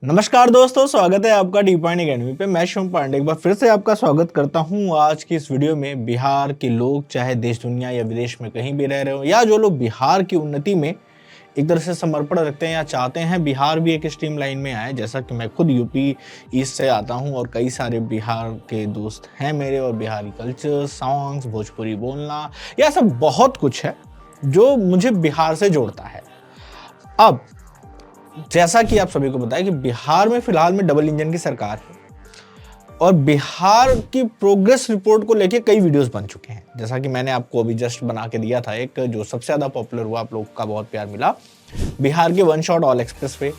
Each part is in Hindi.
नमस्कार दोस्तों, स्वागत है आपका डी पॉइंट अकेडमी पे। मैं शुभ पांडे एक बार फिर से आपका स्वागत करता हूं आज की इस वीडियो में। बिहार के लोग चाहे देश दुनिया या विदेश में कहीं भी रह रहे हो, या जो लोग बिहार की उन्नति में एक तरह से समर्पण रखते हैं या चाहते हैं बिहार भी एक स्ट्रीम लाइन में आए, जैसा कि मैं खुद यूपी ईस्ट से आता हूं और कई सारे बिहार के दोस्त हैं मेरे, और बिहारी कल्चर, सॉन्ग्स, भोजपुरी बोलना, यह सब बहुत कुछ है जो मुझे बिहार से जोड़ता है। अब जैसा कि आप सभी को पता है कि बिहार में फिलहाल में डबल इंजन की सरकार है और बिहार की प्रोग्रेस रिपोर्ट को लेके कई वीडियोस बन चुके हैं। जैसा कि मैंने आपको अभी जस्ट बना के दिया था एक, जो सबसे ज़्यादा पॉपुलर हुआ, आप लोग का बहुत प्यार मिला, बिहार के one shot all express way.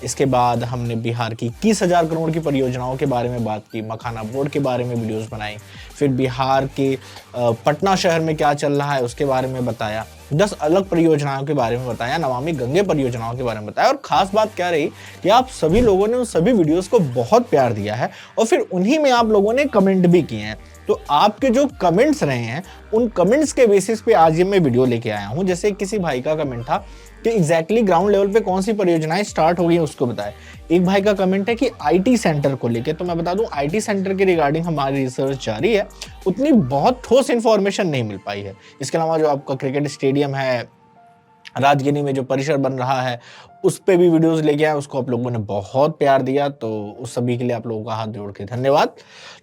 इसके बाद हमने बिहार की 21,000 करोड़ की परियोजनाओं के बारे में बात की, मखाना बोर्ड के बारे में वीडियोस बनाई, फिर बिहार के पटना शहर में क्या चल रहा है उसके बारे में बताया, 10 अलग परियोजनाओं के बारे में बताया, नमामि गंगे परियोजनाओं के बारे में बताया। और खास बात क्या रही कि आप सभी लोगों ने उन सभी वीडियोस को बहुत प्यार दिया है और फिर उन्हीं में आप लोगों ने कमेंट भी किए हैं। तो आपके जो कमेंट्स रहे हैं उन कमेंट्स के बेसिस पे आज ये मैं वीडियो लेके आया हूं। जैसे किसी भाई का कमेंट था कि एग्जैक्टली ग्राउंड लेवल पे कौन सी परियोजनाएं स्टार्ट हो गई उसको बताएं। एक भाई का कमेंट है कि आईटी सेंटर को लेके, तो मैं बता दूं आईटी सेंटर के रिगार्डिंग हमारी रिसर्च जारी है, उतनी बहुत ठोस इन्फॉर्मेशन नहीं मिल पाई है। इसके अलावा जो आपका क्रिकेट स्टेडियम है राजगिरी में, जो परिसर बन रहा है, उस पे भी वीडियोस लेके आए, उसको आप लोगों ने बहुत प्यार दिया, तो उस सभी के लिए आप लोगों का हाथ जोड़ के धन्यवाद।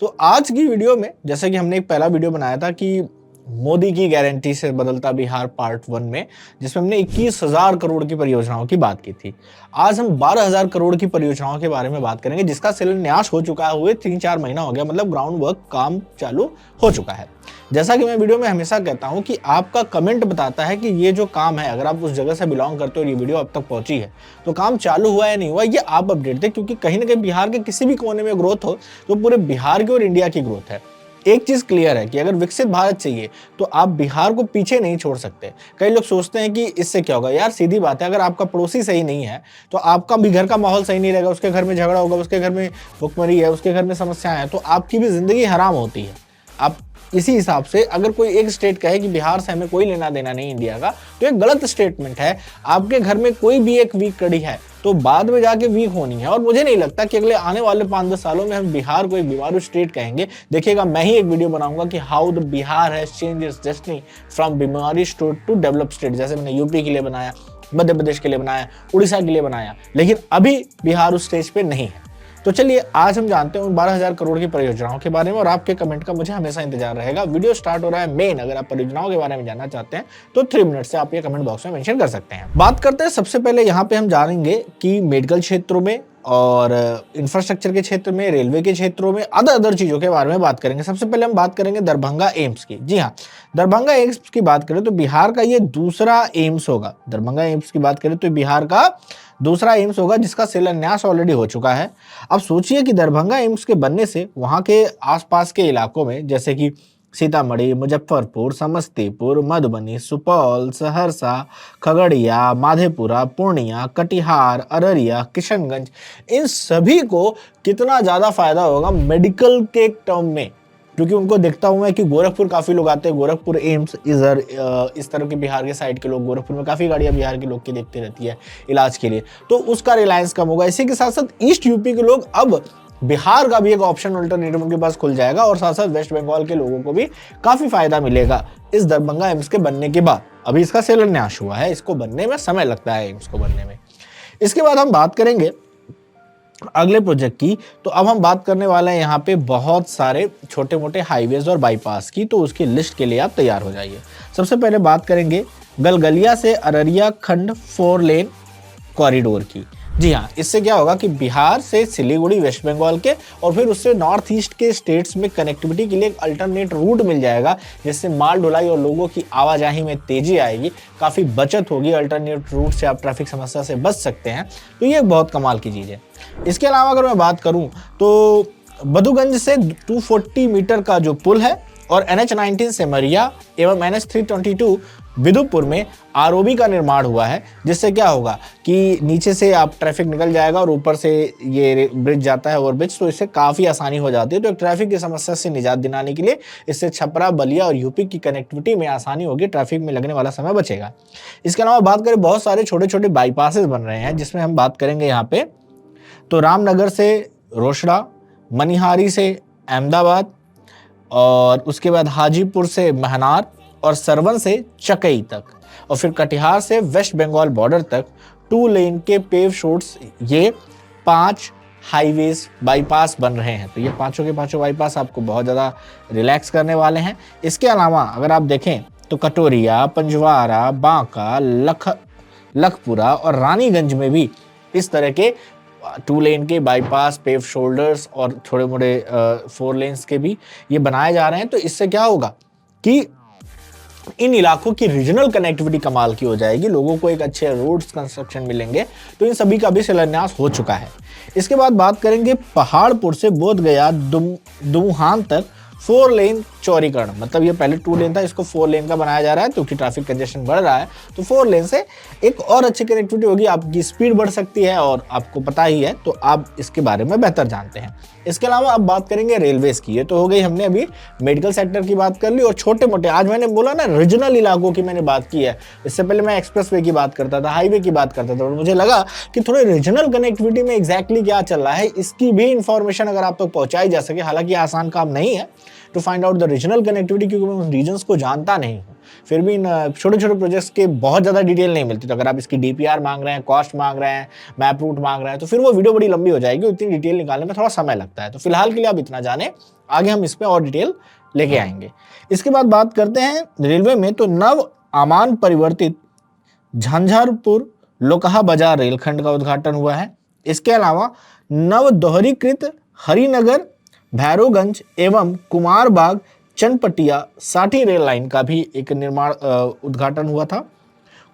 तो आज की वीडियो में, जैसे कि हमने एक पहला वीडियो बनाया था कि मोदी की गारंटी से बदलता बिहार पार्ट 1 में, जिसमें हमने 21,000 करोड़ की परियोजनाओं की बात की थी, आज हम 12,000 करोड़ की परियोजनाओं के बारे में बात करेंगे, जिसका शिलान्यास हो चुका है, हुए 3-4 महीना हो गया, मतलब ग्राउंड वर्क काम चालू हो चुका है। जैसा कि मैं वीडियो में हमेशा कहता हूं कि आपका कमेंट बताता है कि ये जो काम है, अगर आप उस जगह से बिलोंग करते हो और ये वीडियो अब तक पहुंची है, तो काम चालू हुआ या नहीं हुआ, ये आप अपडेट दें, क्योंकि कहीं ना कहीं बिहार के किसी भी कोने में ग्रोथ हो तो पूरे बिहार की और इंडिया की ग्रोथ है। एक चीज क्लियर है कि अगर विकसित भारत चाहिए तो आप बिहार को पीछे नहीं छोड़ सकते। कई लोग सोचते हैं कि इससे क्या होगा। यार सीधी बात है, अगर आपका पड़ोसी सही नहीं है तो आपका भी घर का माहौल सही नहीं रहेगा, उसके घर में झगड़ा होगा, उसके घर में भुखमरी है, उसके घर में समस्याएं हैं, तो आपकी भी जिंदगी हराम होती है। आप इसी हिसाब से अगर कोई एक स्टेट कहे कि बिहार से हमें कोई लेना देना नहीं इंडिया का, तो एक गलत स्टेटमेंट है। आपके घर में कोई भी एक वीक कड़ी है तो बाद में जाके वीक होनी है, और मुझे नहीं लगता कि अगले आने वाले 5-10 सालों में हम बिहार को एक बीमारू स्टेट कहेंगे। देखिएगा, मैं ही एक वीडियो बनाऊंगा कि how the Bihar has changed it's destiny from बीमारी स्टेट टू डेवलप स्टेट। जैसे मैंने यूपी के लिए बनाया, मध्य प्रदेश के लिए बनाया, उड़ीसा के लिए बनाया, लेकिन अभी बिहार उस स्टेज पे नहीं है। तो चलिए आज हम जानते हैं उन 12,000 करोड़ की परियोजनाओं के बारे में, और आपके कमेंट का मुझे हमेशा इंतजार रहेगा। वीडियो स्टार्ट हो रहा है मेन। अगर आप परियोजनाओं के बारे में जानना चाहते हैं तो 3 मिनट से आप ये कमेंट बॉक्स में मेंशन कर सकते हैं। बात करते हैं, सबसे पहले यहाँ पे हम जानेंगे कि मेडिकल क्षेत्रों में और इंफ्रास्ट्रक्चर के क्षेत्र में, रेलवे के क्षेत्रों में, अदर चीजों के बारे में बात करेंगे। सबसे पहले हम बात करेंगे दरभंगा एम्स की। जी हाँ, दरभंगा एम्स की बात करें तो बिहार का ये दूसरा एम्स होगा। दरभंगा एम्स की बात करें तो बिहार का दूसरा एम्स होगा, जिसका शिलान्यास ऑलरेडी हो चुका है। अब सोचिए कि दरभंगा एम्स के बनने से वहां के आसपास के इलाकों में, जैसे कि सीतामढ़ी, मुजफ्फरपुर, समस्तीपुर, मधुबनी, सुपौल, सहरसा, खगड़िया, माधेपुरा, पूर्णिया, कटिहार, अररिया, किशनगंज, इन सभी को कितना ज़्यादा फायदा होगा मेडिकल के टर्म में। क्योंकि उनको देखता हूँ मैं कि गोरखपुर काफ़ी लोग आते हैं, गोरखपुर एम्स इधर, इस तरह के बिहार के साइड के लोग, गोरखपुर में काफ़ी गाड़ियाँ बिहार के लोग की देखते रहती है इलाज के लिए, तो उसका रिलायंस कम होगा। इसी के साथ साथ ईस्ट यूपी के लोग, अब बिहार का भी एक ऑप्शन अल्टरनेटिव उनके पास खुल जाएगा, और साथ साथ वेस्ट बंगाल के लोगों को भी काफ़ी फायदा मिलेगा इस दरभंगा एम्स के बनने के बाद। अभी इसका शिलान्यास हुआ है, इसको बनने में समय लगता है, एम्स को बनने में। इसके बाद हम बात करेंगे अगले प्रोजेक्ट की। तो अब हम बात करने वाले हैं यहाँ पे बहुत सारे छोटे मोटे हाईवेज और बाईपास की, तो उसकी लिस्ट के लिए आप तैयार हो जाइए। सबसे पहले बात करेंगे गलगलिया से अररिया खंड 4 लेन कॉरिडोर की। जी हाँ, इससे क्या होगा कि बिहार से सिलीगुड़ी वेस्ट बंगाल के और फिर उससे नॉर्थ ईस्ट के स्टेट्स में कनेक्टिविटी के लिए एक अल्टरनेट रूट मिल जाएगा, जिससे माल ढुलाई और लोगों की आवाजाही में तेजी आएगी, काफ़ी बचत होगी। अल्टरनेट रूट से आप ट्रैफिक समस्या से बच सकते हैं, तो ये बहुत कमाल की चीज़ है। इसके अलावा अगर मैं बात करूं तो बधुगंज से 240 मीटर का जो पुल है, और NH-19 सेमरिया एवं NH-322 विदुपुर में ROB का निर्माण हुआ है, जिससे क्या होगा कि नीचे से आप ट्रैफिक निकल जाएगा और ऊपर से ये ब्रिज जाता है, ओवर ब्रिज, तो इससे काफ़ी आसानी हो जाती है। तो ट्रैफिक की समस्या से निजात दिलाने के लिए इससे छपरा, बलिया और यूपी की कनेक्टिविटी में आसानी होगी, ट्रैफिक में लगने वाला समय बचेगा। इसके अलावा बात करें, बहुत सारे छोटे छोटे बाईपासेस बन रहे हैं, जिसमें हम बात करेंगे यहाँ पे तो रामनगर से रोसड़ा, मनिहारी से अहमदाबाद, और उसके बाद हाजीपुर से महनार और सरवन से चकई तक, और फिर कटिहार से वेस्ट बंगाल बॉर्डर तक 2 लेन के पेव शोर्ट्स, ये 5 हाईवेज बाईपास बन रहे हैं। तो ये पांचों के पांचों बाईपास आपको बहुत ज़्यादा रिलैक्स करने वाले हैं। इसके अलावा अगर आप देखें तो कटोरिया, पंजवारा, बांका, लखपुरा और रानीगंज में भी इस तरह के 2 लेन के बाईपास, पेव शोल्डर्स और थोड़े मोड़े 4 लेन्स के भी ये बनाए जा रहे हैं। तो इससे क्या होगा कि इन इलाकों की रीजनल कनेक्टिविटी कमाल की हो जाएगी, लोगों को एक अच्छे रोड्स कंस्ट्रक्शन मिलेंगे। तो इन सभी का भी शिलान्यास हो चुका है। इसके बाद बात करेंगे पहाड़पुर से बोधगया दुमुहान तक 4 लेन चौड़ीकरण, मतलब ये पहले 2 लेन था, इसको 4 लेन का बनाया जा रहा है क्योंकि ट्रैफिक कंजेशन बढ़ रहा है। तो 4 लेन से एक और अच्छी कनेक्टिविटी होगी, आपकी स्पीड बढ़ सकती है और आपको पता ही है, तो आप इसके बारे में बेहतर जानते हैं। इसके अलावा अब बात करेंगे रेलवेज की। ये तो हो गई, हमने अभी मेडिकल सेक्टर की बात कर ली और छोटे मोटे, आज मैंने बोला ना रीजनल इलाकों की मैंने बात की है। इससे पहले मैं एक्सप्रेसवे की बात करता था, हाईवे की बात करता था, और मुझे लगा कि थोड़े रीजनल कनेक्टिविटी में एग्जैक्टली क्या चल रहा है, इसकी भी इंफॉर्मेशन अगर आप तक पहुंचाई जा सके। हालांकि आसान काम नहीं है to find out the regional connectivity, क्योंकि मैं उन रीजन्स को जानता नहीं हूँ। फिर भी इन छोटे छोटे प्रोजेक्ट्स के बहुत ज़्यादा डिटेल नहीं मिलती। तो अगर आप इसकी डीपीआर मांग रहे हैं, कॉस्ट मांग रहे हैं, मैप रूट मांग रहे हैं, तो फिर वो वीडियो बड़ी लंबी हो जाएगी, इतनी डिटेल निकालने में थोड़ा समय लगता है। तो फिलहाल के लिए आप इतना जाने, आगे हम इस पर और डिटेल लेके आएंगे। इसके बाद बात करते हैं रेलवे में। तो नव आमान परिवर्तित झंझारपुर लोकहा बाजार रेलखंड का उद्घाटन हुआ है। इसके अलावा नव दोहरीकृत हरिनगर भैरोगंज एवं कुमारबाग चनपटिया साठी रेल लाइन का भी एक निर्माण उद्घाटन हुआ था।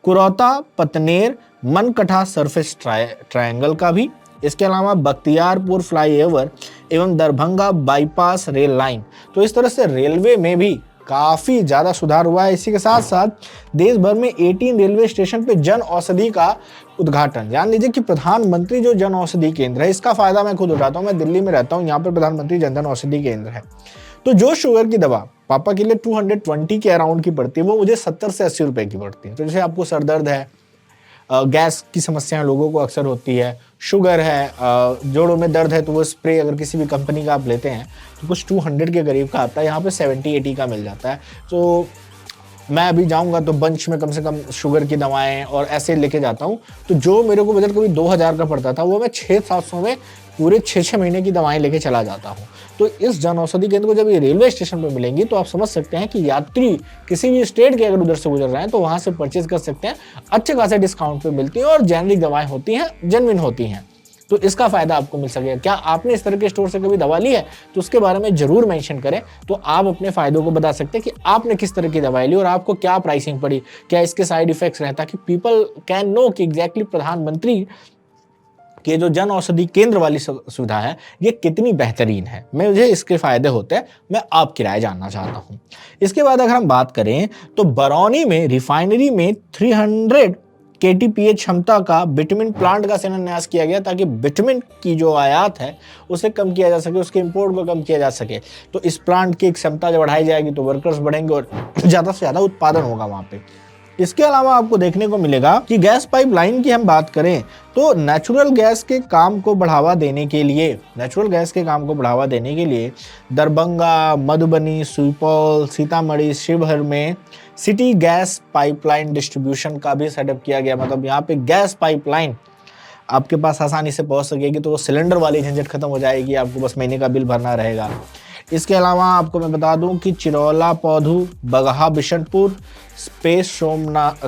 कुरौता पतनेर मनकठा सरफेस ट्रायंगल का भी। इसके अलावा बख्तियारपुर फ्लाईओवर एवं दरभंगा बाईपास रेल लाइन। तो इस तरह से रेलवे में भी काफ़ी ज़्यादा सुधार हुआ है। इसी के साथ साथ देश भर में 18 रेलवे स्टेशन पे जन औषधि का उद्घाटन। जान लीजिए कि प्रधानमंत्री जो जन औषधि केंद्र है, इसका फायदा मैं खुद उठाता हूँ। मैं दिल्ली में रहता हूँ, यहाँ पर प्रधानमंत्री जन औषधि केंद्र है। तो जो शुगर की दवा पापा के लिए 220 के अराउंड की पड़ती है, वो मुझे 70 से 80 रुपए की पड़ती है। तो जैसे आपको सर दर्द है, गैस की समस्याएं लोगों को अक्सर होती है, शुगर है, जोड़ों में दर्द है, तो वो स्प्रे अगर किसी भी कंपनी का आप लेते हैं तो कुछ 200 के करीब का आता है, यहाँ पे 70-80 का मिल जाता है। तो मैं अभी जाऊंगा तो बंच में कम से कम शुगर की दवाएं और ऐसे लेके जाता हूँ। तो जो मेरे को बजट कभी 2000 का पड़ता था, वो मैं 600-700 में पूरे 6-6 महीने की दवाएं लेके चला जाता हूँ। तो इस जन औषधि केंद्र को जब ये रेलवे स्टेशन पे मिलेंगी, तो आप समझ सकते हैं कि यात्री किसी भी स्टेट के अगर उधर से गुजर रहे हैं तो वहां से परचेज कर सकते हैं, अच्छे खासे डिस्काउंट पे मिलती हैं और जेनरिक दवाएं होती हैं, जेन्युइन होती हैं। तो इसका फायदा आपको मिल सकेगा। क्या आपने इस तरह के स्टोर से कभी दवा ली है, तो उसके बारे में जरूर मेंशन करें, तो आप अपने फायदों को बता सकते हैं कि आपने किस तरह की दवाई ली और आपको क्या प्राइसिंग पड़ी, क्या इसके साइड इफेक्ट्स रहे, ताकि पीपल कैन नो कि एग्जैक्टली प्रधानमंत्री कि जो जन औषधि केंद्र वाली सुविधा है ये कितनी बेहतरीन है। मुझे इसके फायदे होते हैं, मैं आपकी राय जानना चाहता हूं। इसके बाद अगर हम बात करें तो बरौनी में रिफाइनरी में 300 KTPA क्षमता का बिटुमिन प्लांट का शिलान्यास किया गया, ताकि बिटुमिन की जो आयात है उसे कम किया जा सके, उसके इंपोर्ट को कम किया जा सके। तो इस प्लांट की क्षमता जब बढ़ाई जाएगी तो वर्कर्स बढ़ेंगे और ज़्यादा से ज़्यादा उत्पादन होगा वहाँ पे। इसके अलावा आपको देखने को मिलेगा कि गैस पाइपलाइन की हम बात करें तो नेचुरल गैस के काम को बढ़ावा देने के लिए दरभंगा, मधुबनी, सुपौल, सीतामढ़ी, शिवहर में सिटी गैस पाइपलाइन डिस्ट्रीब्यूशन का भी सेटअप किया गया। मतलब यहाँ पे गैस पाइपलाइन आपके पास आसानी से पहुँच सकेगी, तो वो सिलेंडर वाली झंझट खत्म हो जाएगी, आपको बस महीने का बिल भरना रहेगा। इसके अलावा आपको मैं बता दूं कि चिरौला, पौधू, बगहा, बिशनपुर स्पेस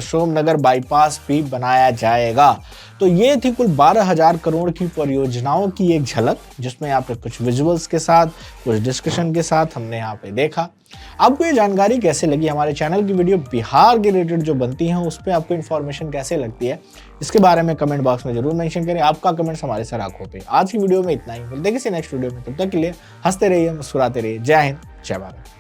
सोमनगर बाईपास भी बनाया जाएगा। तो ये थी कुल 12,000 करोड़ की परियोजनाओं की एक झलक, जिसमें यहाँ पे कुछ विजुअल्स के साथ, कुछ डिस्कशन के साथ हमने यहाँ पे देखा। आपको ये जानकारी कैसे लगी, हमारे चैनल की वीडियो बिहार के रिलेटेड जो बनती हैं उस पर आपको इन्फॉर्मेशन कैसे लगती है, इसके बारे में कमेंट बॉक्स में जरूर मेंशन करें। आपका कमेंट्स हमारे सर आंखों पे। आज की वीडियो में इतना ही, मिलते हैं किसी नेक्स्ट वीडियो में, तब तक के लिए हंसते रहिए, मुस्कुराते रहिए। जय हिंद, जय भारत।